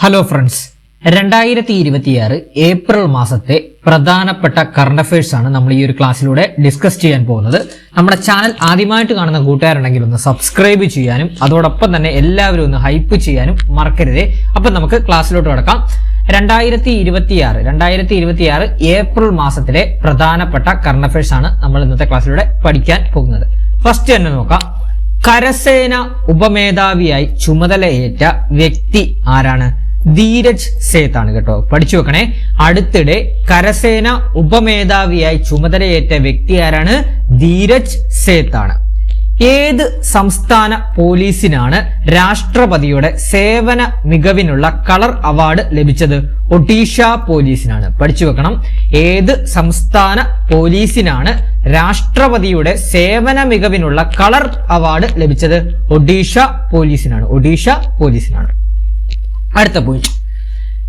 Hello friends, 2026 April മാസത്തെ പ്രധാനപ്പെട്ട current affairs ആണ് നമ്മൾ ഈ ഒരു ക്ലാസ്സിലൂടെ ഡിസ്കസ് ചെയ്യാൻ പോകുന്നത്. നമ്മുടെ ചാനൽ ആദ്യമായിട്ട് കാണുന്ന കൂട്ടുകാരുണ്ടെങ്കിൽ ഒന്ന് സബ്സ്ക്രൈബ് ചെയ്യാനും അതോടൊപ്പം തന്നെ എല്ലാവരും ഒന്ന് ഹൈപ്പ് ചെയ്യാനും മറക്കരുതേ. അപ്പം നമുക്ക് ക്ലാസ്സിലോട്ട് കടക്കാം. 2026 ഏപ്രിൽ മാസത്തിലെ പ്രധാനപ്പെട്ട കറണ്ട് അഫയേഴ്സ് ആണ് നമ്മൾ ഇന്നത്തെ ക്ലാസ്സിലൂടെ പഠിക്കാൻ പോകുന്നത്. ഫസ്റ്റ് തന്നെ നോക്കാം. കരസേന ഉപമേധാവിയായി ചുമതലയേറ്റ വ്യക്തി ആരാണ്? ധീരജ് സേത്ത് ആണ് കേട്ടോ, പഠിച്ചു വെക്കണേ. അടുത്തിടെ കരസേന ഉപമേധാവിയായി ചുമതലയേറ്റ വ്യക്തി ആരാണ്? ധീരജ് സേത്ത് ആണ്. ഏത് സംസ്ഥാന പോലീസിനാണ് രാഷ്ട്രപതിയുടെ സേവന മികവിനുള്ള കളർ അവാർഡ് ലഭിച്ചത്? ഒഡീഷ പോലീസിനാണ്. പഠിച്ചു വെക്കണം. ഏത് സംസ്ഥാന പോലീസിനാണ് രാഷ്ട്രപതിയുടെ സേവന മികവിനുള്ള കളർ അവാർഡ് ലഭിച്ചത്? ഒഡീഷ പോലീസിനാണ്. ഒഡീഷ പോലീസിനാണ്. അടുത്ത പോയിന്റ്.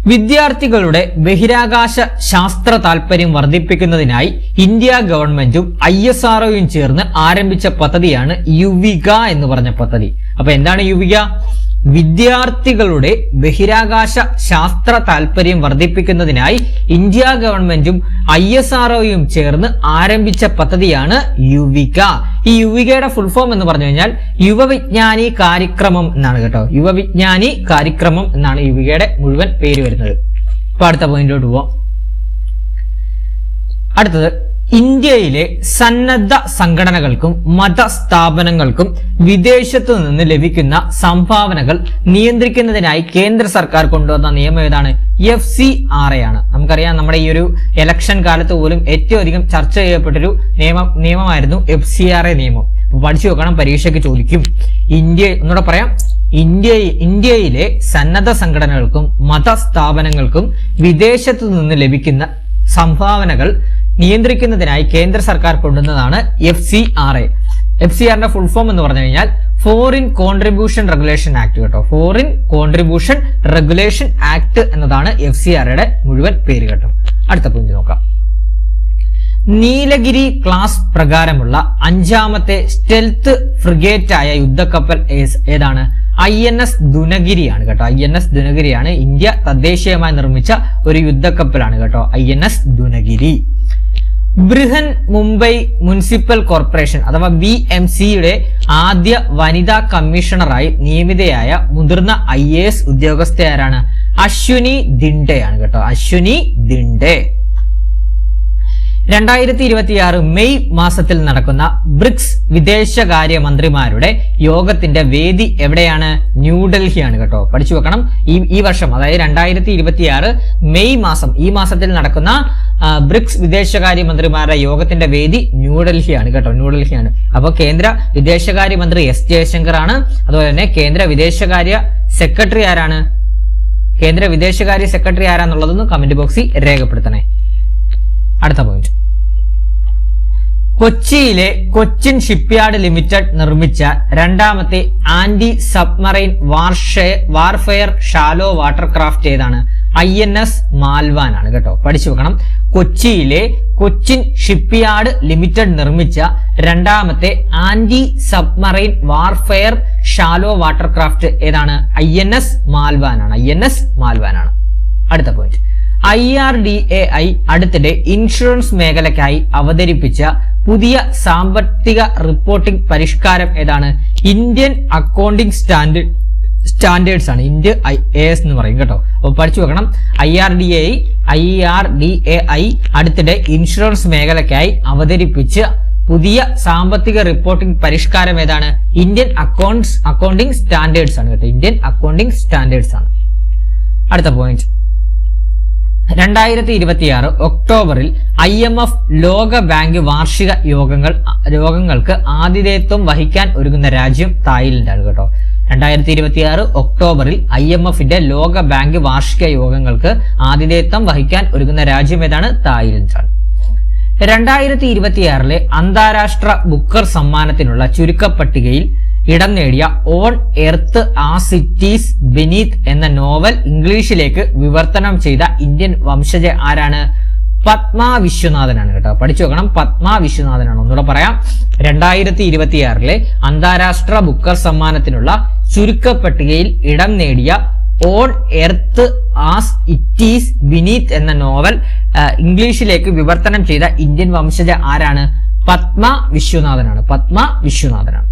വിദ്യാർത്ഥികളുടെ ബഹിരാകാശ ശാസ്ത്ര താൽപര്യം വർദ്ധിപ്പിക്കുന്നതിനായി ഇന്ത്യ ഗവൺമെന്റും ISROയും ചേർന്ന് ആരംഭിച്ച പദ്ധതിയാണ് യുവിക എന്ന് പറഞ്ഞ പദ്ധതി. അപ്പൊ എന്താണ് യുവിക? വിദ്യാർത്ഥികളുടെ ബഹിരാകാശ ശാസ്ത്ര താൽപര്യം വർദ്ധിപ്പിക്കുന്നതിനായി ഇന്ത്യ ഗവൺമെന്റും ISROയും ചേർന്ന് ആരംഭിച്ച പദ്ധതിയാണ് യുവിക. ഈ യുവികയുടെ ഫുൾ ഫോം എന്ന് പറഞ്ഞു കഴിഞ്ഞാൽ യുവവിജ്ഞാനി കാര്യക്രമം എന്നാണ് കേട്ടോ. യുവവിജ്ഞാനി കാര്യക്രമം എന്നാണ് യുവികയുടെ മുഴുവൻ പേര് വരുന്നത്. അപ്പൊ അടുത്ത പോയിന്റിലോട്ട് പോവാം. അടുത്തത്, ഇന്ത്യയിലെ സന്നദ്ധ സംഘടനകൾക്കും മതസ്ഥാപനങ്ങൾക്കും വിദേശത്തു നിന്ന് ലഭിക്കുന്ന സംഭാവനകൾ നിയന്ത്രിക്കുന്നതിനായി കേന്ദ്ര സർക്കാർ കൊണ്ടുവന്ന നിയമം ഏതാണ്? FCRA ആണ്. നമുക്കറിയാം, നമ്മുടെ ഈ ഒരു ഇലക്ഷൻ കാലത്ത് പോലും ഏറ്റവും അധികം ചർച്ച ചെയ്യപ്പെട്ടൊരു നിയമമായിരുന്നു FCRA നിയമം. പഠിച്ചു വെക്കണം, പരീക്ഷയ്ക്ക് ചോദിക്കും. ഒന്നുകൂടെ പറയാം. ഇന്ത്യയിലെ സന്നദ്ധ സംഘടനകൾക്കും മതസ്ഥാപനങ്ങൾക്കും വിദേശത്തു നിന്ന് ലഭിക്കുന്ന സംഭാവനകൾ നിയന്ത്രിക്കുന്നതിനായി കേന്ദ്ര സർക്കാർ കൊണ്ടുവന്നതാണ് FCRA. FCRന്റെ ഫുൾ ഫോം എന്ന് പറഞ്ഞു കഴിഞ്ഞാൽ ഫോറിൻ കോൺട്രിബ്യൂഷൻ റെഗുലേഷൻ ആക്ട് കേട്ടോ. ഫോറിൻ കോൺട്രിബ്യൂഷൻ റെഗുലേഷൻ ആക്ട് എന്നതാണ് FCRയുടെ മുഴുവൻ പേര് കേട്ടോ. അടുത്ത പോയിന്റ് നോക്കാം. നീലഗിരി ക്ലാസ് പ്രകാരമുള്ള 5ാമത്തെ സ്റ്റെൽത്ത് ഫ്രിഗേറ്റ് ആയ യുദ്ധക്കപ്പൽ ഏതാണ്? INS ദുനഗിരിയാണ് കേട്ടോ. INS ദുനഗിരിയാണ്. ഇന്ത്യ തദ്ദേശീയമായി നിർമ്മിച്ച ഒരു യുദ്ധക്കപ്പലാണ് കേട്ടോ, INS Dunagiri. Brihan Mumbai municipal corporation അഥവാ BMCയുടെ ആദ്യ വനിതാ കമ്മീഷണറായി നിയമിതയായ മുതിർന്ന IAS ഉദ്യോഗസ്ഥ ആരാണ്? അശ്വിനി ദിണ്ഡെ ആണ് കേട്ടോ. അശ്വിനി ദിണ്ഡെ. 2026 മെയ് മാസത്തിൽ നടക്കുന്ന ബ്രിക്സ് വിദേശകാര്യ മന്ത്രിമാരുടെ യോഗത്തിന്റെ വേദി എവിടെയാണ്? ന്യൂഡൽഹിയാണ് കേട്ടോ. പഠിച്ചു വെക്കണം. ഈ വർഷം, അതായത് 2026 മെയ് മാസം, ഈ മാസത്തിൽ നടക്കുന്ന ബ്രിക്സ് വിദേശകാര്യ മന്ത്രിമാരുടെ യോഗത്തിന്റെ വേദി ന്യൂഡൽഹിയാണ് കേട്ടോ. ന്യൂഡൽഹിയാണ്. അപ്പൊ കേന്ദ്ര വിദേശകാര്യ മന്ത്രി S ജയശങ്കർ ആണ്. അതുപോലെ തന്നെ കേന്ദ്ര വിദേശകാര്യ സെക്രട്ടറി ആരാണ്? കേന്ദ്ര വിദേശകാര്യ സെക്രട്ടറി ആരാന്നുള്ളതൊന്ന് കമന്റ് ബോക്സിൽ രേഖപ്പെടുത്തണേ. അടുത്ത പോയിന്റ്. കൊച്ചിയിലെ കൊച്ചിൻ ഷിപ്പ്യാർഡ് ലിമിറ്റഡ് നിർമ്മിച്ച 2ാമത്തെ anti submarine warfare shallow watercraft ഏതാണ്? INS മാൽവാൻ ആണ് കേട്ടോ. പഠിച്ചു വെക്കണം. കൊച്ചിയിലെ കൊച്ചിൻ ഷിപ്പ്യാർഡ് ലിമിറ്റഡ് നിർമ്മിച്ച 2ാമത്തെ anti submarine warfare shallow watercraft ഏതാണ്? INS മാൽവാൻ ആണ്. INS മാൽവാൻ ആണ്. അടുത്ത പോയിന്റ്. IRDAI അടുത്തിടെ ഇൻഷുറൻസ് മേഖലയ്ക്കായി അവതരിപ്പിച്ച പുതിയ സാമ്പത്തിക റിപ്പോർട്ടിംഗ് പരിഷ്കാരം ഏതാണ്? ഇന്ത്യൻ അക്കൗണ്ടിംഗ് സ്റ്റാൻഡേർഡ്സ് ആണ്. ഇന്ത്യ IAS എന്ന് പറയും കേട്ടോ. അപ്പോൾ പഠിച്ചു വെക്കണം. IRDAI അടുത്തിടെ ഇൻഷുറൻസ് മേഖലയ്ക്കായി അവതരിപ്പിച്ച പുതിയ സാമ്പത്തിക റിപ്പോർട്ടിംഗ് പരിഷ്കാരം ഏതാണ്? ഇന്ത്യൻ അക്കൗണ്ടിംഗ് സ്റ്റാൻഡേർഡ്സ് ആണ് കേട്ടോ. ഇന്ത്യൻ അക്കൗണ്ടിംഗ് സ്റ്റാൻഡേർഡ്സ് ആണ്. അടുത്ത പോയിന്റ്. 2026 ഒക്ടോബറിൽ IMF ലോക ബാങ്ക് വാർഷിക യോഗങ്ങൾക്ക് ആതിഥേയത്വം വഹിക്കാൻ ഒരുങ്ങുന്ന രാജ്യം തായ്ലൻഡ് ആണ് കേട്ടോ. 2026 ഒക്ടോബറിൽ IMFന്റെ ലോക ബാങ്ക് വാർഷിക യോഗങ്ങൾക്ക് ആതിഥേയത്വം വഹിക്കാൻ ഒരുങ്ങുന്ന രാജ്യം ഏതാണ്? തായ്ലൻഡ് ആണ്. 2026 അന്താരാഷ്ട്ര ബുക്കർ സമ്മാനത്തിനുള്ള ചുരുക്കപ്പട്ടികയിൽ ഇടം നേടിയ on earth as it is beneath എന്ന നോവൽ ഇംഗ്ലീഷിലേക്ക് വിവർത്തനം ചെയ്ത ഇന്ത്യൻ വംശജ ആരാണ്? പത്മ വിശ്വനാഥനാണ് കേട്ടോ. പഠിച്ചു വെക്കണം. പത്മ വിശ്വനാഥനാണ്. ഒന്നുകൂടെ പറയാം. 2026 അന്താരാഷ്ട്ര ബുക്കർ സമ്മാനത്തിനുള്ള ചുരുക്കപ്പട്ടികയിൽ ഇടം നേടിയ on earth as it is beneath എന്ന നോവൽ ഇംഗ്ലീഷിലേക്ക് വിവർത്തനം ചെയ്ത ഇന്ത്യൻ വംശജ ആരാണ്? പത്മ വിശ്വനാഥനാണ്. പത്മ വിശ്വനാഥനാണ്.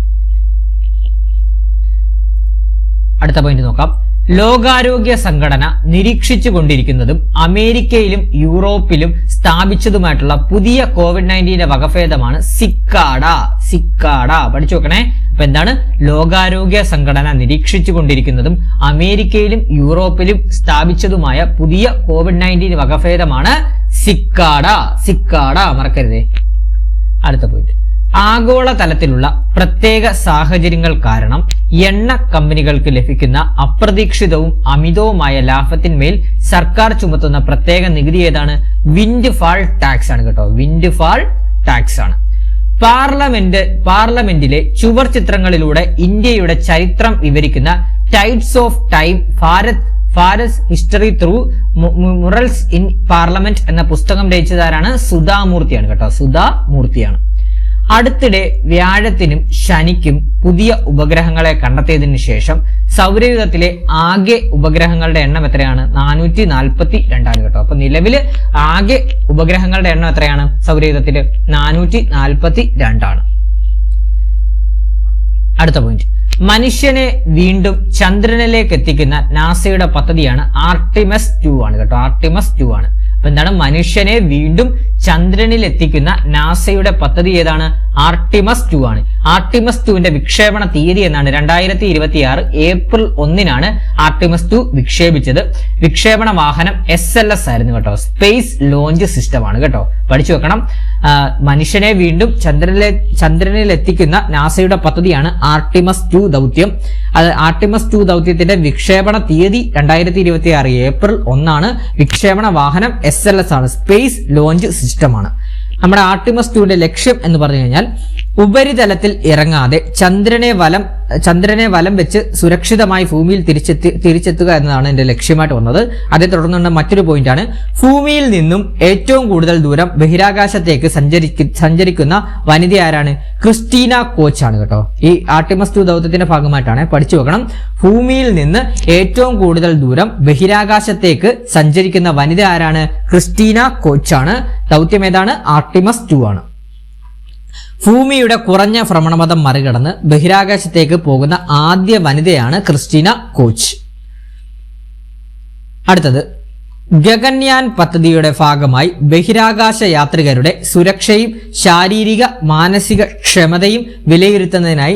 അടുത്ത പോയിന്റ് നോക്കാം. ലോകാരോഗ്യ സംഘടന നിരീക്ഷിച്ചു കൊണ്ടിരിക്കുന്നതും അമേരിക്കയിലും യൂറോപ്പിലും സ്ഥാപിച്ചതുമായിട്ടുള്ള പുതിയ കോവിഡ്-19 വകഭേദമാണ് സിക്കാഡ. സിക്കാഡ പഠിച്ചു നോക്കണേ. അപ്പൊ എന്താണ്? ലോകാരോഗ്യ സംഘടന നിരീക്ഷിച്ചു കൊണ്ടിരിക്കുന്നതും അമേരിക്കയിലും യൂറോപ്പിലും സ്ഥാപിച്ചതുമായ പുതിയ കോവിഡ്-19 വകഭേദമാണ് സിക്കാഡ. സിക്കാഡ മറക്കരുതേ. അടുത്ത പോയിന്റ്. ആഗോളതലത്തിലുള്ള പ്രത്യേക സാഹചര്യങ്ങൾ കാരണം എണ്ണ കമ്പനികൾക്ക് ലഭിക്കുന്ന അപ്രതീക്ഷിതവും അമിതവുമായ ലാഭത്തിന്മേൽ സർക്കാർ ചുമത്തുന്ന പ്രത്യേക നികുതി ഏതാണ്? വിൻഡ് ഫാൾ ടാക്സ് ആണ് കേട്ടോ. വിൻഡ് ഫാൾ ടാക്സ് ആണ്. പാർലമെന്റിലെ ചുവർ ചിത്രങ്ങളിലൂടെ ഇന്ത്യയുടെ ചരിത്രം വിവരിക്കുന്ന ടൈഡ്സ് ഓഫ് ടൈം ഫാരസ് history through murals in parliament എന്ന പുസ്തകം രചിച്ചതാരാണ്? സുധാമൂർത്തിയാണ് കേട്ടോ. സുധാമൂർത്തിയാണ്. അടുത്തിടെ വ്യാഴത്തിനും ശനിക്കും പുതിയ ഉപഗ്രഹങ്ങളെ കണ്ടെത്തിയതിനു ശേഷം സൗരയൂഥത്തിലെ ആകെ ഉപഗ്രഹങ്ങളുടെ എണ്ണം എത്രയാണ്? 442 കേട്ടോ. അപ്പൊ നിലവില് ആകെ ഉപഗ്രഹങ്ങളുടെ എണ്ണം എത്രയാണ് സൗരയൂഥത്തില്? 442. അടുത്ത പോയിന്റ്. മനുഷ്യനെ വീണ്ടും ചന്ദ്രനിലേക്ക് എത്തിക്കുന്ന നാസയുടെ പദ്ധതിയാണ് ആർട്ടിമസ് 2 ആണ് കേട്ടോ. ആർട്ടിമസ് 2 ആണ്. അപ്പൊ എന്താണ്? മനുഷ്യനെ വീണ്ടും ചന്ദ്രനിൽ എത്തിക്കുന്ന നാസയുടെ പദ്ധതി ഏതാണ്? ആർട്ടിമസ് 2 ആണ്. ആർട്ടിമസ് 2ന്റെ വിക്ഷേപണ തീയതി എന്നാണ്? 2026 ഏപ്രിൽ 1 ആർട്ടിമസ് 2 വിക്ഷേപിച്ചത്. വിക്ഷേപണ വാഹനം SLS ആയിരുന്നു കേട്ടോ. സ്പേസ് ലോഞ്ച് സിസ്റ്റം ആണ് കേട്ടോ. പഠിച്ചു വെക്കണം. മനുഷ്യനെ വീണ്ടും ചന്ദ്രനിൽ എത്തിക്കുന്ന നാസയുടെ പദ്ധതിയാണ് ആർട്ടിമസ് 2 ദൗത്യം. അത് ആർട്ടിമസ് 2 ദൗത്യത്തിന്റെ വിക്ഷേപണ തീയതി 2026 ഏപ്രിൽ 1. വിക്ഷേപണ വാഹനം SLS ആണ്. സ്പേസ് ലോഞ്ച് സിസ്റ്റം ആണ്. നമ്മുടെ ആർട്ടിമസ് 2ന്റെ ലക്ഷ്യം എന്ന് പറഞ്ഞു കഴിഞ്ഞാൽ ഉപരിതലത്തിൽ ഇറങ്ങാതെ ചന്ദ്രനെ വലം വെച്ച് സുരക്ഷിതമായി ഭൂമിയിൽ തിരിച്ചെത്തുക എന്നതാണ് എന്റെ ലക്ഷ്യമായിട്ട് വന്നത്. അതേ തുടർന്നുള്ള മറ്റൊരു പോയിന്റ് ആണ്, ഭൂമിയിൽ നിന്നും ഏറ്റവും കൂടുതൽ ദൂരം ബഹിരാകാശത്തേക്ക് സഞ്ചരിക്കുന്ന വനിത ആരാണ്? ക്രിസ്റ്റീന കോച്ച് ആണ് കേട്ടോ. ഈ ആർട്ടിമസ് 2 ദൗത്യത്തിന്റെ ഭാഗമായിട്ടാണ്. പഠിച്ചു വെക്കണം. ഭൂമിയിൽ നിന്ന് ഏറ്റവും കൂടുതൽ ദൂരം ബഹിരാകാശത്തേക്ക് സഞ്ചരിക്കുന്ന വനിത ആരാണ്? ക്രിസ്റ്റീന കോച്ച് ആണ്. ദൗത്യം ഏതാണ്? ആർട്ടിമസ് 2 ആണ്. ഭൂമിയുടെ കുറഞ്ഞ ഭ്രമണപഥം മറികടന്ന് ബഹിരാകാശത്തേക്ക് പോകുന്ന ആദ്യ വനിതയാണ് ക്രിസ്റ്റീന കോച്ച്. അടുത്തത്, ഗഗൻയാൻ പദ്ധതിയുടെ ഭാഗമായി ബഹിരാകാശ യാത്രികരുടെ സുരക്ഷയും ശാരീരിക മാനസിക ക്ഷമതയും വിലയിരുത്തുന്നതിനായി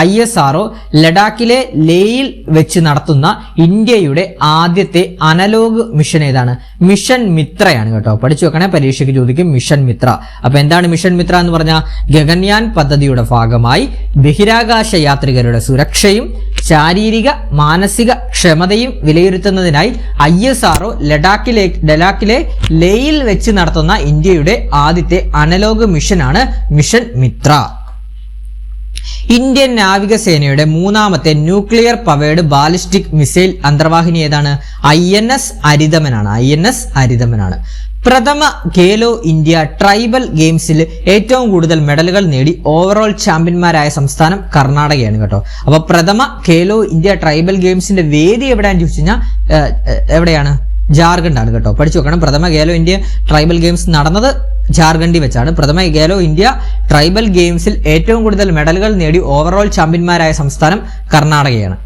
ISRO ലഡാക്കിലെ ലേയിൽ വെച്ച് നടത്തുന്ന ഇന്ത്യയുടെ ആദ്യത്തെ അനലോഗ് മിഷൻ ഏതാണ്? മിഷൻ മിത്രയാണ് കേട്ടോ. പഠിച്ചു വെക്കണേ, പരീക്ഷയ്ക്ക് ചോദിക്കും മിഷൻ മിത്ര. അപ്പൊ എന്താണ് മിഷൻ മിത്ര എന്ന് പറഞ്ഞാൽ? ഗഗൻയാൻ പദ്ധതിയുടെ ഭാഗമായി ബഹിരാകാശ യാത്രികരുടെ സുരക്ഷയും ശാരീരിക മാനസിക ക്ഷമതയും വിലയിരുത്തുന്നതിനായി ISRO ലഡാക്കിലെ ലേയിൽ വെച്ച് നടത്തുന്ന ഇന്ത്യയുടെ ആദ്യത്തെ അനലോഗ് മിഷനാണ് മിഷൻ മിത്ര. ഇന്ത്യൻ നാവികസേനയുടെ 3ാമത്തെ ന്യൂക്ലിയർ പവേർഡ് ബാലിസ്റ്റിക് മിസൈൽ അന്തർവാഹിനി ഏതാണ്? INS അരിതമനാണ്. INS അരിതമനാണ്. പ്രഥമ ഖേലോ ഇന്ത്യ ട്രൈബൽ ഗെയിംസിൽ ഏറ്റവും കൂടുതൽ മെഡലുകൾ നേടി ഓവറോൾ ചാമ്പ്യന്മാരായ സംസ്ഥാനം കർണാടകയാണ് കേട്ടോ. അപ്പൊ പ്രഥമ ഖേലോ ഇന്ത്യ ട്രൈബൽ ഗെയിംസിന്റെ വേദി എവിടെയാണെന്ന് ചോദിച്ചു കഴിഞ്ഞാൽ എവിടെയാണ്? ജാർഖണ്ഡ് ആണ് കേട്ടോ. പഠിച്ചു വെക്കണം. പ്രഥമ ഖേലോ ഇന്ത്യ ട്രൈബൽ ഗെയിംസ് നടന്നത് ജാർഖണ്ഡിൽ വെച്ചാണ്. പ്രഥമ ഖേലോ ഇന്ത്യ ട്രൈബൽ ഗെയിംസിൽ ഏറ്റവും കൂടുതൽ മെഡലുകൾ നേടി ഓവറോൾ ചാമ്പ്യന്മാരായ സംസ്ഥാനം കർണാടകയാണ്.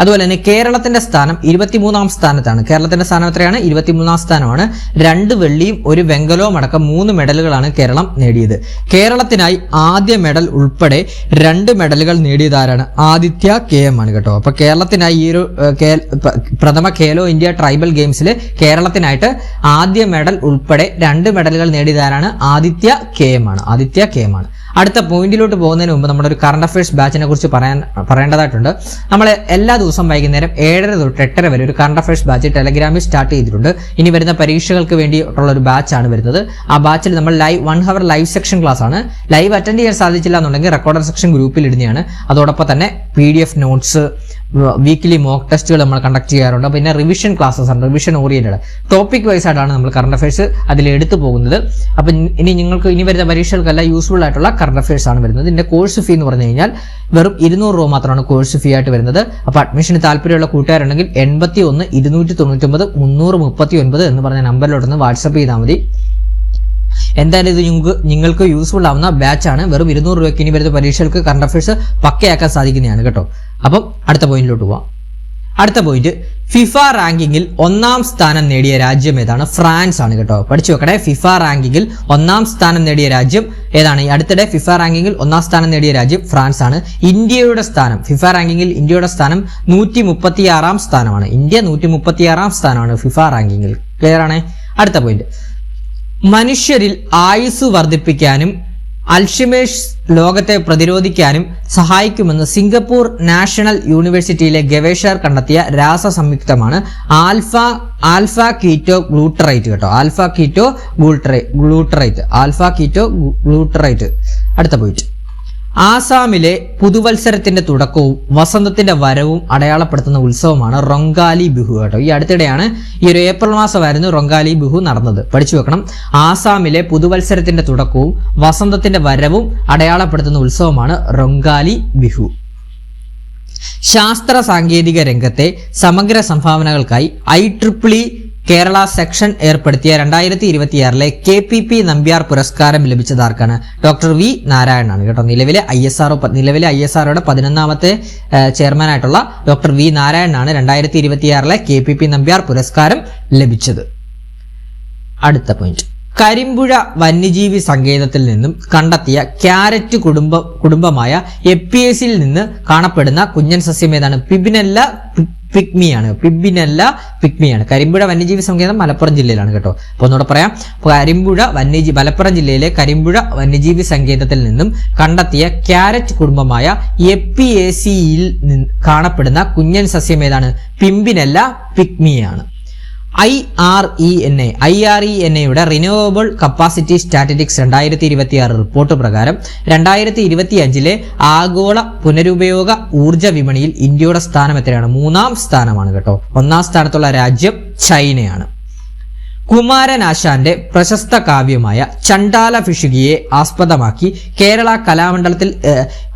അതുപോലെ തന്നെ കേരളത്തിന്റെ സ്ഥാനം 23ാം സ്ഥാനത്താണ്. കേരളത്തിന്റെ സ്ഥാനം എത്രയാണ്? 23ാം സ്ഥാനമാണ്. 2 വെള്ളിയും 1 വെങ്കലവും അടക്കം 3 മെഡലുകളാണ് കേരളം നേടിയത്. കേരളത്തിനായി ആദ്യ മെഡൽ ഉൾപ്പെടെ 2 മെഡലുകൾ നേടിയതാരാണ്? ആദിത്യ KM ആണ് കേട്ടോ. അപ്പൊ കേരളത്തിനായി ഈ ഒരു പ്രഥമ ഖേലോ ഇന്ത്യ ട്രൈബൽ ഗെയിംസിൽ കേരളത്തിനായിട്ട് ആദ്യ മെഡൽ ഉൾപ്പെടെ 2 മെഡലുകൾ നേടിയതാരാണ്? ആദിത്യ KM ആണ്. ആദിത്യ KM ആണ്. അടുത്ത പോയിന്റിലോട്ട് പോകുന്നതിന് മുമ്പ് നമ്മുടെ ഒരു കറണ്ട് അഫയേഴ്സ് ബാച്ചിനെ കുറിച്ച് പറയേണ്ടതായിട്ടുണ്ട്. നമ്മൾ എല്ലാ ദിവസവും വൈകുന്നേരം 7:30 തൊട്ട് 8:30 വരെ ഒരു കറണ്ട് അഫയേഴ്സ് ബാച്ച് ടെലഗ്രാമിൽ സ്റ്റാർട്ട് ചെയ്തിട്ടുണ്ട്. ഇനി വരുന്ന പരീക്ഷകൾക്ക് വേണ്ടിയിട്ടുള്ള ഒരു ബാച്ചാണ് വരുന്നത്. ആ ബാച്ചിൽ നമ്മൾ 1 hour ലൈവ് സെക്ഷൻ ക്ലാസ് ആണ്. ലൈവ് അറ്റൻഡ് ചെയ്യാൻ സാധിച്ചില്ല എന്നുണ്ടെങ്കിൽ റെക്കോർഡർ സെക്ഷൻ ഗ്രൂപ്പിൽ ഇടുന്നതാണ്. അതോടൊപ്പം തന്നെ PDF നോട്ട്സ്, വീക്കിലി മോക്ക് ടെസ്റ്റുകൾ നമ്മൾ കണ്ടക്ട് ചെയ്യാറുണ്ട്. പിന്നെ റിവിഷൻ ക്ലാസ്സസ് ആണ്, റിവിഷൻ ഓറിയന്റഡ് ടോപ്പിക് വൈസ് ആയിട്ടാണ് നമ്മൾ കറണ്ട് അഫയേഴ്സ് അതിൽ എടുത്തു പോകുന്നത്. അപ്പം ഇനി നിങ്ങൾക്ക് ഇനി വരുന്ന പരീക്ഷകൾക്കെല്ലാം യൂസ്ഫുൾ ആയിട്ടുള്ള കറണ്ട് അഫയേഴ്സ് ആണ് വരുന്നത്. ഇതിന്റെ കോഴ്സ് ഫീ എന്ന് പറഞ്ഞു കഴിഞ്ഞാൽ വെറും 200 രൂപ മാത്രമാണ് കോഴ്സ് ഫീ ആയിട്ട് വരുന്നത്. അപ്പോൾ അഡ്മിഷന് താല്പര്യമുള്ള കൂട്ടുകാരുണ്ടെങ്കിൽ 81 299 339 എന്ന് പറഞ്ഞ നമ്പറിലോട്ടൊന്ന് വാട്സപ്പ് ചെയ്താൽ മതി. എന്തായാലും ഇത് നിങ്ങൾക്ക് യൂസ്ഫുൾ ആവുന്ന ബാച്ചാണ്. വെറും 200 രൂപയ്ക്ക് ഇനി വരുന്ന പരീക്ഷകൾക്ക് കറണ്ട് അഫയേഴ്സ് പക്കയാക്കാൻ സാധിക്കുന്നതാണ് കേട്ടോ. അപ്പം അടുത്ത പോയിന്റിലോട്ട് പോവാം. അടുത്ത പോയിന്റ്, ഫിഫ റാങ്കിങ്ങിൽ 1ാം സ്ഥാനം നേടിയ രാജ്യം ഏതാണ്? ഫ്രാൻസ് ആണ് കേട്ടോ. പഠിച്ചു വെക്കണേ. ഫിഫ റാങ്കിങ്ങിൽ 1ാം സ്ഥാനം നേടിയ രാജ്യം ഏതാണ്? ഈ അടുത്തിടെ ഫിഫ റാങ്കിങ്ങിൽ 1ാം സ്ഥാനം നേടിയ രാജ്യം ഫ്രാൻസ് ആണ്. ഇന്ത്യയുടെ സ്ഥാനം, ഫിഫ റാങ്കിങ്ങിൽ ഇന്ത്യയുടെ സ്ഥാനം 136ാം സ്ഥാനമാണ്. ഇന്ത്യ 136ാം സ്ഥാനമാണ് ഫിഫ റാങ്കിങ്ങിൽ. ക്ലിയർ ആണേ? അടുത്ത പോയിന്റ്, മനുഷ്യരിൽ ആയുസ് വർദ്ധിപ്പിക്കാനും അൽഷിമേഴ്സ് രോഗത്തെ പ്രതിരോധിക്കാനും സഹായിക്കുമെന്ന് സിംഗപ്പൂർ നാഷണൽ യൂണിവേഴ്സിറ്റിയിലെ ഗവേഷകർ കണ്ടെത്തിയ രാസസംയുക്തമാണ് ആൽഫ കീറ്റോ ഗ്ലൂട്ടറേറ്റ് കേട്ടോ. Alpha keto glutarate. അടുത്ത പോയിന്റ്, ആസാമിലെ പുതുവത്സരത്തിന്റെ തുടക്കവും വസന്തത്തിന്റെ വരവും അടയാളപ്പെടുത്തുന്ന ഉത്സവമാണ് റൊങ്കാലി ബിഹു കേട്ടോ. ഈ അടുത്തിടെയാണ്, ഈ ഒരു ഏപ്രിൽ മാസമായിരുന്നു റൊങ്കാലി ബിഹു നടന്നത്. പഠിച്ചു വെക്കണം. ആസാമിലെ പുതുവത്സരത്തിന്റെ തുടക്കവും വസന്തത്തിന്റെ വരവും അടയാളപ്പെടുത്തുന്ന ഉത്സവമാണ് റൊങ്കാലി ബിഹു. ശാസ്ത്ര സാങ്കേതിക രംഗത്തെ സമഗ്ര സംഭാവനകൾക്കായി IEEE കേരള സെക്ഷൻ ഏർപ്പെടുത്തിയ 2026 KPP നമ്പ്യാർ പുരസ്കാരം ലഭിച്ചതാർക്കാണ്? ഡോക്ടർ വി നാരായണനാണ് കേട്ടോ. നിലവിലെ ISROയുടെ 11ാമത്തെ ചെയർമാനായിട്ടുള്ള ഡോക്ടർ വി നാരായണനാണ് 2026 KPP നമ്പ്യാർ പുരസ്കാരം ലഭിച്ചത്. അടുത്ത പോയിന്റ്, കരിമ്പുഴ വന്യജീവി സങ്കേതത്തിൽ നിന്നും കണ്ടെത്തിയ ക്യാരറ്റ് കുടുംബമായ എപ്പിയേസിൽ നിന്ന് കാണപ്പെടുന്ന കുഞ്ഞൻ സസ്യം ഏതാണ്? പിബിനെല്ല പിഗ്മിയാണ്. കരിമ്പുഴ വന്യജീവി സങ്കേതം മലപ്പുറം ജില്ലയിലാണ് കേട്ടോ. അപ്പൊ ഒന്നുകൂടെ പറയാം, മലപ്പുറം ജില്ലയിലെ കരിമ്പുഴ വന്യജീവി സങ്കേതത്തിൽ നിന്നും കണ്ടെത്തിയ ക്യാരറ്റ് കുടുംബമായ എപ്പിയേസിയിൽ കാണപ്പെടുന്ന കുഞ്ഞൻ സസ്യം ഏതാണ്? പിംബിനെല്ല പിഗ്മിയാണ്. IRENA renewable capacity statistics 2026 report പ്രകാരം 2025 ആഗോള പുനരുപയോഗ ഊർജ വിപണിയിൽ ഇന്ത്യയുടെ സ്ഥാനം എത്രയാണ്? 3ാം സ്ഥാനമാണ് കേട്ടോ. 1ാം സ്ഥാനത്തുള്ള രാജ്യം ചൈനയാണ്. കുമാരനാശാന്റെ പ്രശസ്ത കാവ്യമായ ചണ്ടാല ഭിഷുകിയെ ആസ്പദമാക്കി കേരള കലാമണ്ഡലത്തിൽ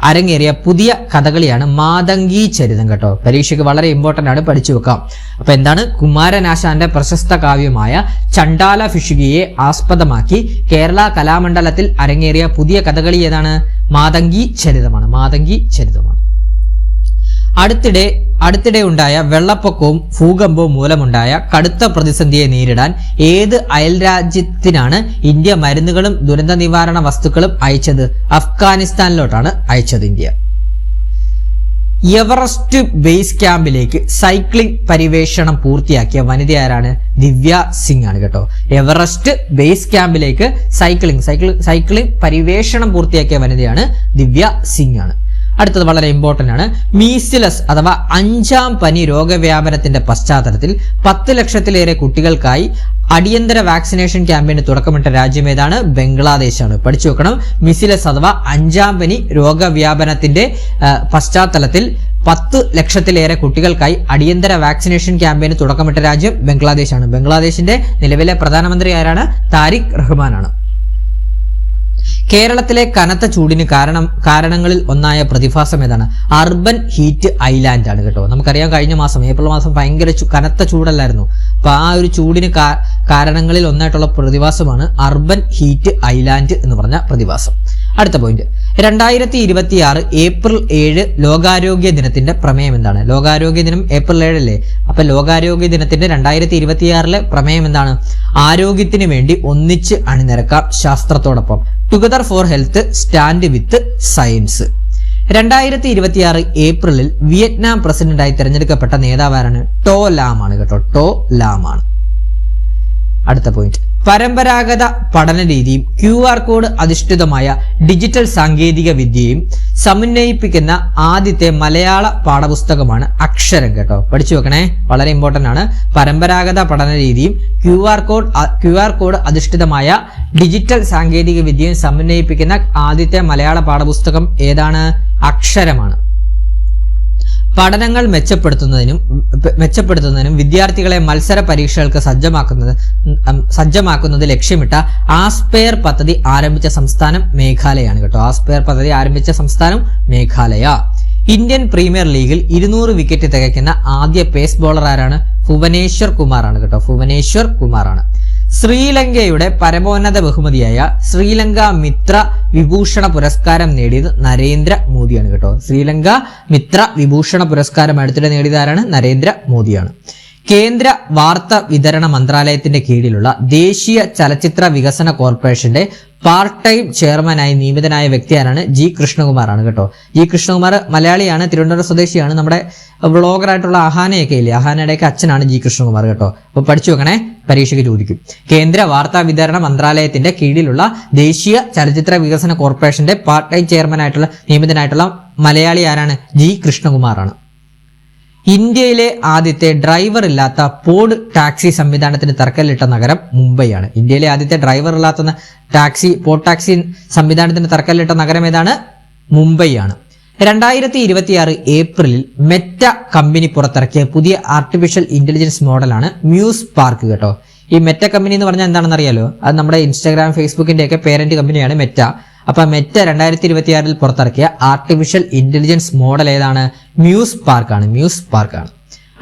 അരങ്ങേറിയ പുതിയ കഥകളിയാണ് മാതങ്കി ചരിതം കേട്ടോ. പരീക്ഷയ്ക്ക് വളരെ ഇമ്പോർട്ടന്റ് ആണ്, പഠിച്ചു വെക്കാം. അപ്പൊ എന്താണ്? കുമാരനാശാന്റെ പ്രശസ്ത കാവ്യമായ ചണ്ടാല ഭിഷുകിയെ ആസ്പദമാക്കി കേരള കലാമണ്ഡലത്തിൽ അരങ്ങേറിയ പുതിയ കഥകളി ഏതാണ്? മാതങ്കി ചരിതമാണ്. അടുത്തിടെ ഉണ്ടായ വെള്ളപ്പൊക്കവും ഭൂകമ്പവും മൂലമുണ്ടായ കടുത്ത പ്രതിസന്ധിയെ നേരിടാൻ ഏത് അയൽരാജ്യത്തിനാണ് ഇന്ത്യ മരുന്നുകളും ദുരന്ത നിവാരണ വസ്തുക്കളും അയച്ചത്? അഫ്ഗാനിസ്ഥാനിലോട്ടാണ് അയച്ചത് ഇന്ത്യ. എവറസ്റ്റ് ബേസ് ക്യാമ്പിലേക്ക് സൈക്ലിംഗ് പരിവേഷണം പൂർത്തിയാക്കിയ വനിത ആരാണ്? ദിവ്യ സിംഗ് ആണ് കേട്ടോ. എവറസ്റ്റ് ബേസ് ക്യാമ്പിലേക്ക് സൈക്ലിംഗ് പരിവേഷണം പൂർത്തിയാക്കിയ വനിതയാണ് ദിവ്യ സിംഗ് ആണ്. അടുത്തത് വളരെ ഇമ്പോർട്ടന്റ് ആണ്. മീസിലസ് അഥവാ 5ാം പനി രോഗവ്യാപനത്തിന്റെ പശ്ചാത്തലത്തിൽ 10 ലക്ഷത്തിലേറെ കുട്ടികൾക്കായി അടിയന്തര വാക്സിനേഷൻ ക്യാമ്പയിന് തുടക്കമിട്ട രാജ്യം ഏതാണ്? ബംഗ്ലാദേശാണ്. പഠിച്ചു വെക്കണം. മിസിലസ് അഥവാ 5ാം പനി രോഗവ്യാപനത്തിന്റെ പശ്ചാത്തലത്തിൽ 10 ലക്ഷത്തിലേറെ കുട്ടികൾക്കായി അടിയന്തര വാക്സിനേഷൻ ക്യാമ്പയിന് തുടക്കമിട്ട രാജ്യം ബംഗ്ലാദേശാണ്. ബംഗ്ലാദേശിന്റെ നിലവിലെ പ്രധാനമന്ത്രി ആരാണ്? താരിഖ് റഹ്മാനാണ്. കേരളത്തിലെ കനത്ത ചൂടിന് കാരണങ്ങളിൽ ഒന്നായ പ്രതിഭാസം ഏതാണ്? അർബൻ ഹീറ്റ് ഐലാൻഡ് ആണ് കേട്ടോ. നമുക്കറിയാം, കഴിഞ്ഞ മാസം ഏപ്രിൽ മാസം ഭയങ്കര കനത്ത ചൂടല്ലായിരുന്നു. അപ്പൊ ആ ഒരു ചൂടിന് കാരണങ്ങളിൽ ഒന്നായിട്ടുള്ള പ്രതിഭാസമാണ് അർബൻ ഹീറ്റ് ഐലാൻഡ് എന്ന് പറഞ്ഞ പ്രതിഭാസം. അടുത്ത പോയിന്റ്, 2026 ഏപ്രിൽ 7 ലോകാരോഗ്യ ദിനത്തിന്റെ പ്രമേയം എന്താണ്? ലോകാരോഗ്യ ദിനം ഏപ്രിൽ 7 അല്ലേ? അപ്പൊ ലോകാരോഗ്യ ദിനത്തിന്റെ 2026 പ്രമേയം എന്താണ്? ആരോഗ്യത്തിന് വേണ്ടി ഒന്നിച്ച് അണിനിരക്കാം ശാസ്ത്രത്തോടൊപ്പം. Together for health, stand with science. 2026 ഏപ്രിലിൽ വിയറ്റ്നാം പ്രസിഡന്റായി തിരഞ്ഞെടുക്കപ്പെട്ട നേതാവാരാണ്? ടോ ലാം ആണ് കേട്ടോ. ടോ ലാം ആണ്. അടുത്ത പോയിന്റ്, പരമ്പരാഗത പഠന രീതിയും QR കോഡ് അധിഷ്ഠിതമായ ഡിജിറ്റൽ സാങ്കേതിക വിദ്യയും സമന്വയിപ്പിക്കുന്ന ആദ്യത്തെ മലയാള പാഠപുസ്തകമാണ് അക്ഷരം കേട്ടോ. പഠിച്ചു വെക്കണേ, വളരെ ഇമ്പോർട്ടന്റ് ആണ്. പരമ്പരാഗത പഠന രീതിയും QR കോഡ് അധിഷ്ഠിതമായ ഡിജിറ്റൽ സാങ്കേതിക വിദ്യയും സമന്വയിപ്പിക്കുന്ന ആദ്യത്തെ മലയാള പാഠപുസ്തകം ഏതാണ്? അക്ഷരമാണ്. പഠനങ്ങൾ മെച്ചപ്പെടുത്തുന്നതിനും വിദ്യാർത്ഥികളെ മത്സര പരീക്ഷകൾക്ക് സജ്ജമാക്കുന്നത് ലക്ഷ്യമിട്ട ആസ്പെയർ പദ്ധതി ആരംഭിച്ച സംസ്ഥാനം മേഘാലയാണ് കേട്ടോ. ആസ്പെയർ പദ്ധതി ആരംഭിച്ച സംസ്ഥാനം മേഘാലയ. ഇന്ത്യൻ പ്രീമിയർ ലീഗിൽ 200 വിക്കറ്റ് തികയ്ക്കുന്ന ആദ്യ പേസ് ബോളർ ആരാണ്? ഭുവനേശ്വർ കുമാറാണ് കേട്ടോ. ഭുവനേശ്വർ കുമാറാണ്. ശ്രീലങ്കയുടെ പരമോന്നത ബഹുമതിയായ ശ്രീലങ്ക മിത്ര വിഭൂഷണ പുരസ്കാരം നേടിയത് നരേന്ദ്ര മോദിയാണ് കേട്ടോ. ശ്രീലങ്ക മിത്ര വിഭൂഷണ പുരസ്കാരം അടുത്തിടെ നേടിയത് ആരാണ്? നരേന്ദ്ര മോദിയാണ്. കേന്ദ്ര വാർത്താ വിതരണ മന്ത്രാലയത്തിന്റെ കീഴിലുള്ള ദേശീയ ചലച്ചിത്ര വികസന കോർപ്പറേഷന്റെ പാർട്ട് ടൈം ചെയർമാനായി നിയമിതനായ വ്യക്തി ആരാണ്? ജി കൃഷ്ണകുമാറാണ് കേട്ടോ. ജി കൃഷ്ണകുമാർ മലയാളിയാണ്, തിരുവനന്തപുരം സ്വദേശിയാണ്. നമ്മുടെ വ്ളോഗറായിട്ടുള്ള അഹാനയൊക്കെ ഇല്ലേ, അഹാനയുടെയൊക്കെ അച്ഛനാണ് ജി കൃഷ്ണകുമാർ കേട്ടോ. അപ്പൊ പഠിച്ചു വെക്കണേ, പരീക്ഷയ്ക്ക് ചോദിക്കും. കേന്ദ്ര വാർത്താ വിതരണ മന്ത്രാലയത്തിന്റെ കീഴിലുള്ള ദേശീയ ചലച്ചിത്ര വികസന കോർപ്പറേഷന്റെ പാർട്ട് ടൈം ചെയർമാനായിട്ടുള്ള നിയമിതനായിട്ടുള്ള മലയാളി ആരാണ്? ജി കൃഷ്ണകുമാറാണ്. ഇന്ത്യയിലെ ആദ്യത്തെ ഡ്രൈവർ ഇല്ലാത്ത പോഡ് ടാക്സി സംവിധാനത്തിന് തറക്കല്ലിട്ട നഗരം മുംബൈയാണ്. ഇന്ത്യയിലെ ആദ്യത്തെ ഡ്രൈവർ ഇല്ലാത്ത പോഡ് ടാക്സി സംവിധാനത്തിന് തറക്കല്ലിട്ട നഗരം ഏതാണ്? മുംബൈയാണ്. 2026 ഏപ്രിലിൽ മെറ്റ കമ്പനി പുറത്തിറക്കിയ പുതിയ ആർട്ടിഫിഷ്യൽ ഇന്റലിജൻസ് മോഡലാണ് മ്യൂസ് പാർക്ക് കേട്ടോ. ഈ മെറ്റ കമ്പനി എന്ന് പറഞ്ഞാൽ എന്താണെന്ന് അറിയാലോ? അത് നമ്മുടെ ഇൻസ്റ്റാഗ്രാം, ഫേസ്ബുക്കിന്റെ ഒക്കെ പേരന്റ് കമ്പനിയാണ് മെറ്റ. അപ്പൊ മെറ്റ 2026 പുറത്തിറക്കിയ ആർട്ടിഫിഷ്യൽ ഇന്റലിജൻസ് മോഡൽ ഏതാണ്? മ്യൂസ് പാർക്കാണ്.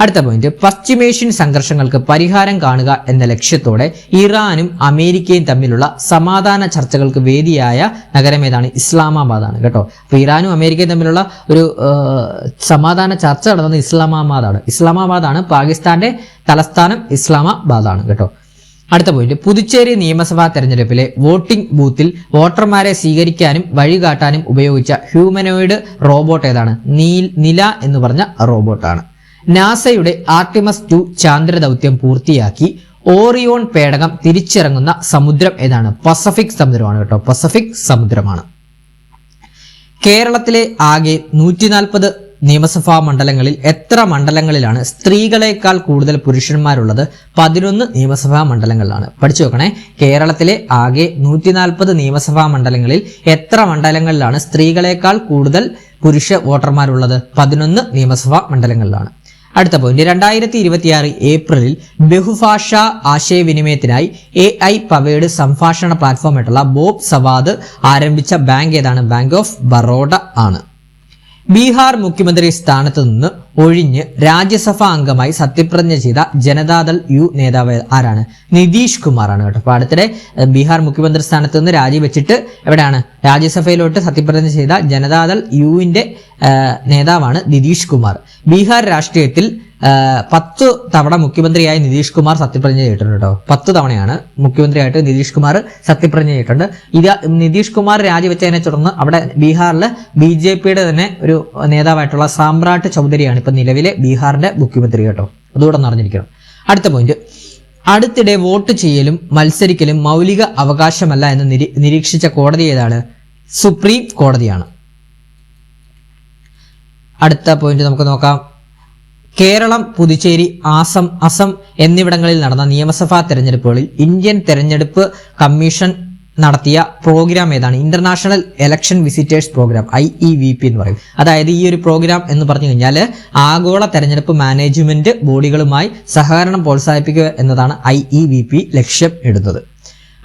അടുത്ത പോയിന്റ്, പശ്ചിമേഷ്യൻ സംഘർഷങ്ങൾക്ക് പരിഹാരം കാണുക എന്ന ലക്ഷ്യത്തോടെ ഇറാനും അമേരിക്കയും തമ്മിലുള്ള സമാധാന ചർച്ചകൾക്ക് വേദിയായ നഗരം ഏതാണ്? ഇസ്ലാമാബാദാണ് കേട്ടോ. അപ്പൊ ഇറാനും അമേരിക്കയും തമ്മിലുള്ള ഒരു സമാധാന ചർച്ച നടന്നത് ഇസ്ലാമാബാദാണ്. പാകിസ്ഥാന്റെ തലസ്ഥാനം ഇസ്ലാമാബാദാണ് കേട്ടോ. അടുത്ത പോയിന്റ്, പുതുച്ചേരി നിയമസഭാ തെരഞ്ഞെടുപ്പിലെ വോട്ടിംഗ് ബൂത്തിൽ വോട്ടർമാരെ സ്വീകരിക്കാനും വഴികാട്ടാനും ഉപയോഗിച്ച ഹ്യൂമനോയിഡ് റോബോട്ട് ഏതാണ്? നില എന്ന് പറഞ്ഞ റോബോട്ടാണ്. നാസയുടെ ആർട്ടിമസ് 2 ചാന്ദ്ര ദൗത്യം പൂർത്തിയാക്കി ഓറിയോൺ പേടകം തിരിച്ചിറങ്ങുന്ന സമുദ്രം ഏതാണ്? പസഫിക് സമുദ്രമാണ് കേട്ടോ. പസഫിക് സമുദ്രമാണ്. കേരളത്തിലെ ആകെ 140 നിയമസഭാ മണ്ഡലങ്ങളിൽ എത്ര മണ്ഡലങ്ങളിലാണ് സ്ത്രീകളെക്കാൾ കൂടുതൽ പുരുഷന്മാരുള്ളത്? 11 നിയമസഭാ മണ്ഡലങ്ങളിലാണ്. പഠിച്ചു വെക്കണേ, കേരളത്തിലെ ആകെ 140 നിയമസഭാ മണ്ഡലങ്ങളിൽ എത്ര മണ്ഡലങ്ങളിലാണ് സ്ത്രീകളെക്കാൾ കൂടുതൽ പുരുഷ വോട്ടർമാരുള്ളത്? 11 നിയമസഭാ മണ്ഡലങ്ങളിലാണ്. അടുത്ത പോയിന്റ്, 2026 ഏപ്രിലിൽ ബഹുഭാഷാ ആശയവിനിമയത്തിനായി AI പവേഡ് സംഭാഷണ പ്ലാറ്റ്ഫോം ആയിട്ടുള്ള ബോബ് സവാദ് ആരംഭിച്ച ബാങ്ക് ഏതാണ്? ബാങ്ക് ഓഫ് ബറോഡ ആണ്. ബീഹാർ മുഖ്യമന്ത്രി സ്ഥാനത്ത് നിന്ന് ഒഴിഞ്ഞ് രാജ്യസഭാ അംഗമായി സത്യപ്രതിജ്ഞ ചെയ്ത ജനതാദൾ യു നേതാവ് ആരാണ്? നിതീഷ് കുമാറാണ് കേട്ടോ. അപ്പൊ അടുത്തിടെ ബീഹാർ മുഖ്യമന്ത്രി സ്ഥാനത്ത് നിന്ന് രാജിവെച്ചിട്ട് എവിടെയാണ്? രാജ്യസഭയിലോട്ട് സത്യപ്രതിജ്ഞ ചെയ്ത ജനതാദൾ യുവിന്റെ നേതാവാണ് നിതീഷ് കുമാർ. ബീഹാർ രാഷ്ട്രീയത്തിൽ 10 തവണ മുഖ്യമന്ത്രിയായി നിതീഷ് കുമാർ സത്യപ്രതിജ്ഞ ചെയ്തിട്ടുണ്ട് കേട്ടോ. 10 തവണയാണ് മുഖ്യമന്ത്രിയായിട്ട് നിതീഷ് കുമാർ സത്യപ്രതിജ്ഞ ചെയ്തിട്ടുണ്ട്. ഇത് നിതീഷ് കുമാർ രാജിവെച്ചതിനെ തുടർന്ന് അവിടെ ബീഹാറിൽ BJPയുടെ തന്നെ ഒരു നേതാവായിട്ടുള്ള സാമ്രാട്ട് ചൗധരിയാണ് ഇപ്പൊ നിലവിലെ ബീഹാറിന്റെ മുഖ്യമന്ത്രി കേട്ടോ. അതുകൂടെ അറിഞ്ഞിരിക്കണം. അടുത്ത പോയിന്റ്, അടുത്തിടെ വോട്ട് ചെയ്യലും മത്സരിക്കലും മൗലിക അവകാശമല്ല എന്ന് നിരീക്ഷിച്ച കോടതി ഏതാണ്? സുപ്രീം കോടതിയാണ്. അടുത്ത പോയിന്റ് നമുക്ക് നോക്കാം. കേരളം, പുതുച്ചേരി, അസം എന്നിവിടങ്ങളിൽ നടന്ന നിയമസഭാ തെരഞ്ഞെടുപ്പുകളിൽ ഇന്ത്യൻ തെരഞ്ഞെടുപ്പ് കമ്മീഷൻ നടത്തിയ പ്രോഗ്രാം ഏതാണ്? International election visitors programme, IEVP എന്ന് പറയും. അതായത് ഈ ഒരു പ്രോഗ്രാം എന്ന് പറഞ്ഞു കഴിഞ്ഞാൽ ആഗോള തെരഞ്ഞെടുപ്പ് മാനേജ്മെന്റ് ബോഡികളുമായി സഹകരണം പ്രോത്സാഹിപ്പിക്കുക എന്നതാണ് IEVP ലക്ഷ്യം ഇടുന്നത്.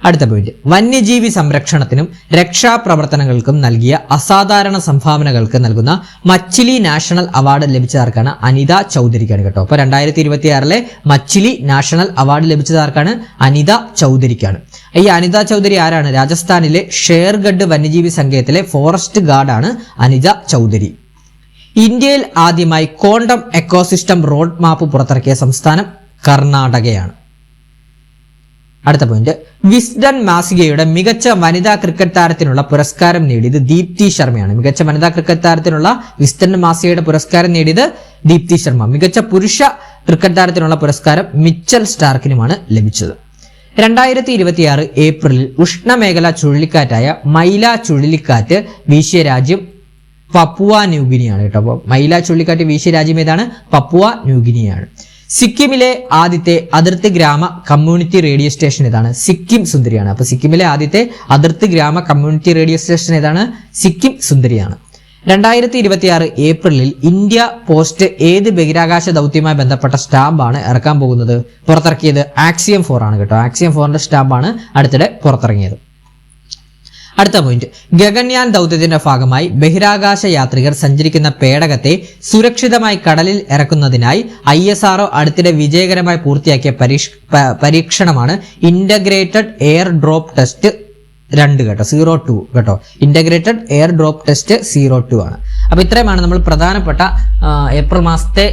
അടുത്ത പോയിന്റ്, വന്യജീവി സംരക്ഷണത്തിനും രക്ഷാപ്രവർത്തനങ്ങൾക്കും നൽകിയ അസാധാരണ സംഭാവനകൾക്ക് നൽകുന്ന മച്ചിലി നാഷണൽ അവാർഡ് ലഭിച്ചതാർക്കാണ്? അനിത ചൗധരിക്കാണ് കേട്ടോ. അപ്പൊ 2026 മച്ചിലി നാഷണൽ അവാർഡ് ലഭിച്ചതാർക്കാണ്? അനിത ചൗധരിക്കാണ്. ഈ അനിത ചൗധരി ആരാണ്? രാജസ്ഥാനിലെ ഷേർഗഡ് വന്യജീവി സങ്കേതത്തിലെ ഫോറസ്റ്റ് ഗാർഡാണ് അനിത ചൗധരി. ഇന്ത്യയിൽ ആദ്യമായി ക്വാണ്ടം എക്കോസിസ്റ്റം റോഡ് മാപ്പ് പുറത്തിറക്കിയ സംസ്ഥാനം കർണാടകയാണ്. അടുത്ത പോയിന്റ്, വിസ്ഡൻ മാസികയുടെ മികച്ച വനിതാ ക്രിക്കറ്റ് താരത്തിനുള്ള പുരസ്കാരം നേടിയത് ദീപ്തി ശർമ്മയാണ്. മികച്ച വനിതാ ക്രിക്കറ്റ് താരത്തിനുള്ള വിസ്ഡൻ മാസികയുടെ പുരസ്കാരം നേടിയത് ദീപ്തി ശർമ്മ. മികച്ച പുരുഷ ക്രിക്കറ്റ് താരത്തിനുള്ള പുരസ്കാരം മിച്ചൽ സ്റ്റാർക്കിനുമാണ് ലഭിച്ചത്. 2026 ഏപ്രിലിൽ ഉഷ്ണമേഖലാ ചുഴലിക്കാറ്റായ മൈല ചുഴലിക്കാറ്റ് വീശിയ രാജ്യം പപ്പുവ ന്യൂഗിനിയാണ് കേട്ടോ. അപ്പോൾ മൈല ചുഴലിക്കാറ്റ് വീശിയ രാജ്യം ഏതാണ്? പപ്പുവ ന്യൂഗിനിയാണ്. സിക്കിമിലെ ആദ്യത്തെ അതിർത്തി ഗ്രാമ കമ്മ്യൂണിറ്റി റേഡിയോ സ്റ്റേഷൻ ഏതാണ്? സിക്കിം സുന്ദരിയാണ്. അപ്പൊ സിക്കിമിലെ ആദ്യത്തെ അതിർത്തി ഗ്രാമ കമ്മ്യൂണിറ്റി റേഡിയോ സ്റ്റേഷൻ ഏതാണ്? സിക്കിം സുന്ദരിയാണ്. 2026 ഏപ്രിലിൽ ഇന്ത്യ പോസ്റ്റ് ഏത് ബഹിരാകാശ ദൗത്യവുമായി ബന്ധപ്പെട്ട സ്റ്റാമ്പാണ് ഇറക്കാൻ പോകുന്നത്? പുറത്തിറക്കിയത് ആക്സിയം 4 ആണ് കേട്ടോ. ആക്സിയം 4ന്റെ സ്റ്റാമ്പാണ് അടുത്തിടെ പുറത്തിറങ്ങിയത്. അടുത്ത പോയിന്റ്, ഗഗൻയാൻ ദൗത്യത്തിന്റെ ഭാഗമായി ബഹിരാകാശ യാത്രികർ സഞ്ചരിക്കുന്ന പേടകത്തെ സുരക്ഷിതമായി കടലിൽ ഇറക്കുന്നതിനായി ISRO അടുത്തിടെ വിജയകരമായി പൂർത്തിയാക്കിയ പരീക്ഷണമാണ് ഇന്റഗ്രേറ്റഡ് എയർ ഡ്രോപ്പ് ടെസ്റ്റ് 2 കേട്ടോ, 02 കേട്ടോ. ഇന്റഗ്രേറ്റഡ് എയർ ഡ്രോപ്പ് ടെസ്റ്റ് 02 ആണ്. അപ്പൊ ഇത്രയുമാണ് നമ്മൾ പ്രധാനപ്പെട്ട ഏപ്രിൽ മാസത്തെ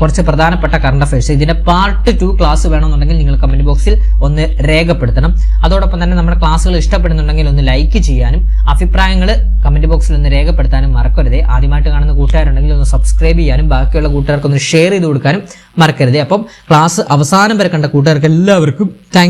കുറച്ച് പ്രധാനപ്പെട്ട കറണ്ട് അഫയേഴ്സ്. ഇതിന്റെ പാർട്ട് 2 ക്ലാസ് വേണമെന്നുണ്ടെങ്കിൽ നിങ്ങൾ കമന്റ് ബോക്സിൽ ഒന്ന് രേഖപ്പെടുത്തണം. അതോടൊപ്പം തന്നെ നമ്മുടെ ക്ലാസ്സുകൾ ഇഷ്ടപ്പെടുന്നുണ്ടെങ്കിൽ ഒന്ന് ലൈക്ക് ചെയ്യാനും അഭിപ്രായങ്ങൾ കമന്റ് ബോക്സിൽ ഒന്ന് രേഖപ്പെടുത്താനും മറക്കരുത്. ആദ്യമായിട്ട് കാണുന്ന കൂട്ടുകാരുണ്ടെങ്കിൽ ഒന്ന് സബ്സ്ക്രൈബ് ചെയ്യാനും ബാക്കിയുള്ള കൂട്ടുകാർക്ക് ഒന്ന് ഷെയർ ചെയ്ത് കൊടുക്കാനും മറക്കരുത്. അപ്പം ക്ലാസ് അവസാനം വരെ കണ്ട കൂട്ടുകാർക്ക് എല്ലാവർക്കും താങ്ക്